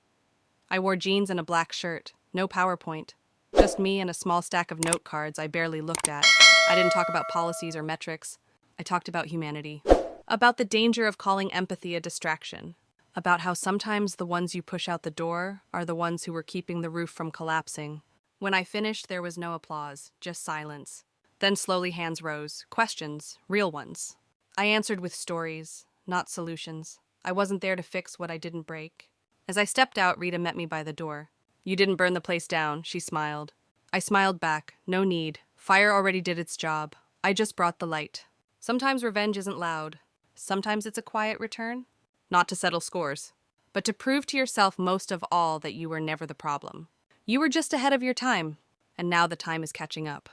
I wore jeans and a black shirt, no PowerPoint. Just me and a small stack of note cards I barely looked at. I didn't talk about policies or metrics. I talked about humanity. About the danger of calling empathy a distraction. About how sometimes the ones you push out the door are the ones who were keeping the roof from collapsing. When I finished, there was no applause, just silence. Then slowly hands rose. Questions, real ones. I answered with stories, not solutions. I wasn't there to fix what I didn't break. As I stepped out, Rita met me by the door. You didn't burn the place down, she smiled. I smiled back. No need. Fire already did its job. I just brought the light. Sometimes revenge isn't loud. Sometimes it's a quiet return. Not to settle scores, but to prove to yourself most of all that you were never the problem. You were just ahead of your time, and now the time is catching up.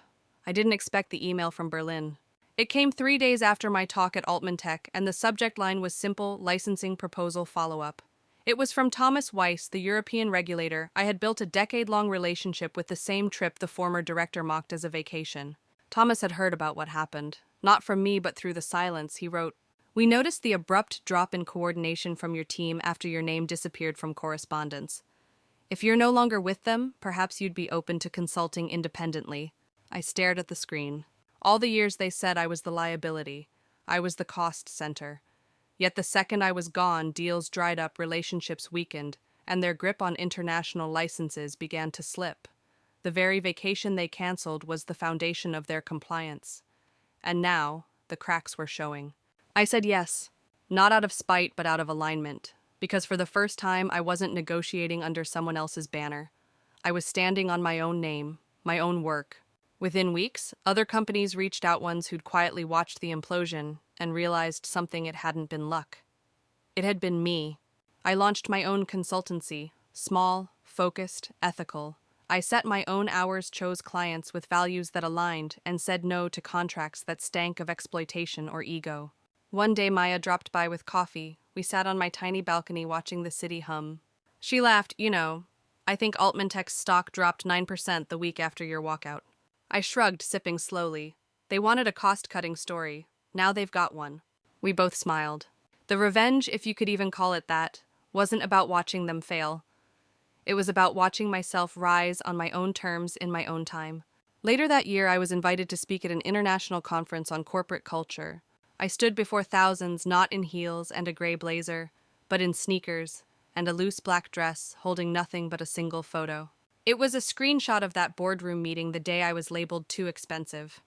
I didn't expect the email from Berlin. It came 3 days after my talk at Altman Tech, and the subject line was simple: licensing proposal follow-up. It was from Thomas Weiss, the European regulator. I had built a decade-long relationship with the same trip the former director mocked as a vacation. Thomas had heard about what happened. Not from me, but through the silence. He wrote, "We noticed the abrupt drop in coordination from your team after your name disappeared from correspondence. If you're no longer with them, perhaps you'd be open to consulting independently." I stared at the screen. All the years they said I was the liability. I was the cost center. Yet the second I was gone, deals dried up, relationships weakened, and their grip on international licenses began to slip. The very vacation they canceled was the foundation of their compliance. And now, the cracks were showing. I said yes, not out of spite, but out of alignment, because for the first time I wasn't negotiating under someone else's banner. I was standing on my own name, my own work. Within weeks, other companies reached out, ones who'd quietly watched the implosion and realized something. It hadn't been luck. It had been me. I launched my own consultancy, small, focused, ethical. I set my own hours, chose clients with values that aligned, and said no to contracts that stank of exploitation or ego. One day Maya dropped by with coffee. We sat on my tiny balcony watching the city hum. She laughed. I think Altman Tech's stock dropped 9% the week after your walkout. I shrugged, sipping slowly. They wanted a cost-cutting story. Now they've got one. We both smiled. The revenge, if you could even call it that, wasn't about watching them fail. It was about watching myself rise on my own terms in my own time. Later that year, I was invited to speak at an international conference on corporate culture. I stood before thousands, not in heels and a gray blazer, but in sneakers and a loose black dress, holding nothing but a single photo. It was a screenshot of that boardroom meeting the day I was labeled too expensive.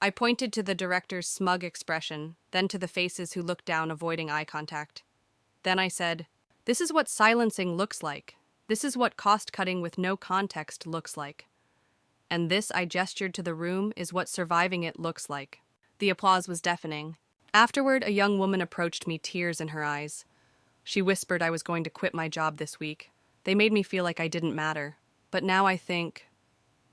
I pointed to the director's smug expression, then to the faces who looked down, avoiding eye contact. Then I said, "This is what silencing looks like. This is what cost-cutting with no context looks like. And this," I gestured to the room, "is what surviving it looks like." The applause was deafening. Afterward, a young woman approached me, tears in her eyes. She whispered I was going to quit my job this week. They made me feel like I didn't matter. But now I think,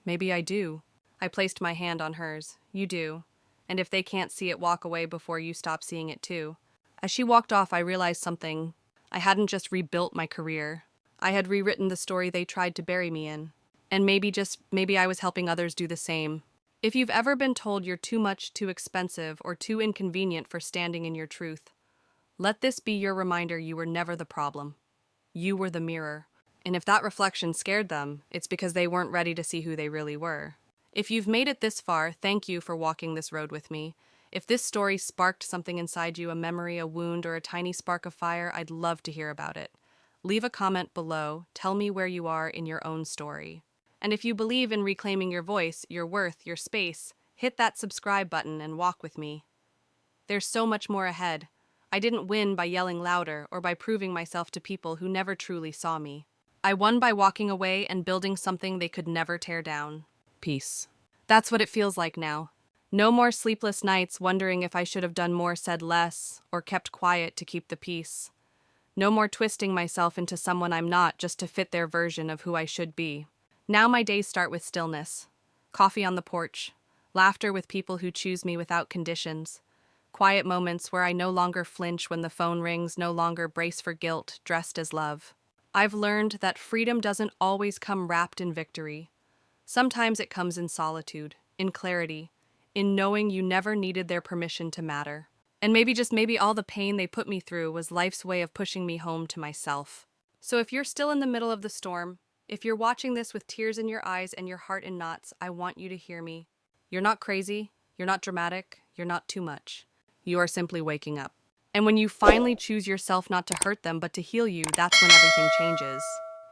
maybe I do. I placed my hand on hers. You do. And if they can't see it, walk away before you stop seeing it too. As she walked off, I realized something. I hadn't just rebuilt my career. I had rewritten the story they tried to bury me in. And maybe I was helping others do the same. If you've ever been told you're too much, too expensive, or too inconvenient for standing in your truth, let this be your reminder you were never the problem. You were the mirror. And if that reflection scared them, it's because they weren't ready to see who they really were. If you've made it this far, thank you for walking this road with me. If this story sparked something inside you, a memory, a wound, or a tiny spark of fire, I'd love to hear about it. Leave a comment below. Tell me where you are in your own story. And if you believe in reclaiming your voice, your worth, your space, hit that subscribe button and walk with me. There's so much more ahead. I didn't win by yelling louder or by proving myself to people who never truly saw me. I won by walking away and building something they could never tear down. Peace. That's what it feels like now. No more sleepless nights wondering if I should have done more, said less, or kept quiet to keep the peace. No more twisting myself into someone I'm not just to fit their version of who I should be. Now my days start with stillness. Coffee on the porch. Laughter with people who choose me without conditions. Quiet moments where I no longer flinch when the phone rings, no longer brace for guilt, dressed as love. I've learned that freedom doesn't always come wrapped in victory. Sometimes it comes in solitude, in clarity, in knowing you never needed their permission to matter. And maybe, just maybe, all the pain they put me through was life's way of pushing me home to myself. So if you're still in the middle of the storm, if you're watching this with tears in your eyes and your heart in knots, I want you to hear me. You're not crazy, you're not dramatic, you're not too much. You are simply waking up. And when you finally choose yourself not to hurt them but to heal you, that's when everything changes.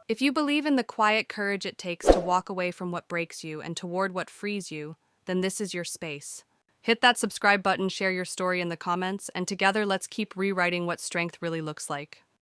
If you believe in the quiet courage it takes to walk away from what breaks you and toward what frees you, then this is your space. Hit that subscribe button, share your story in the comments, and together let's keep rewriting what strength really looks like.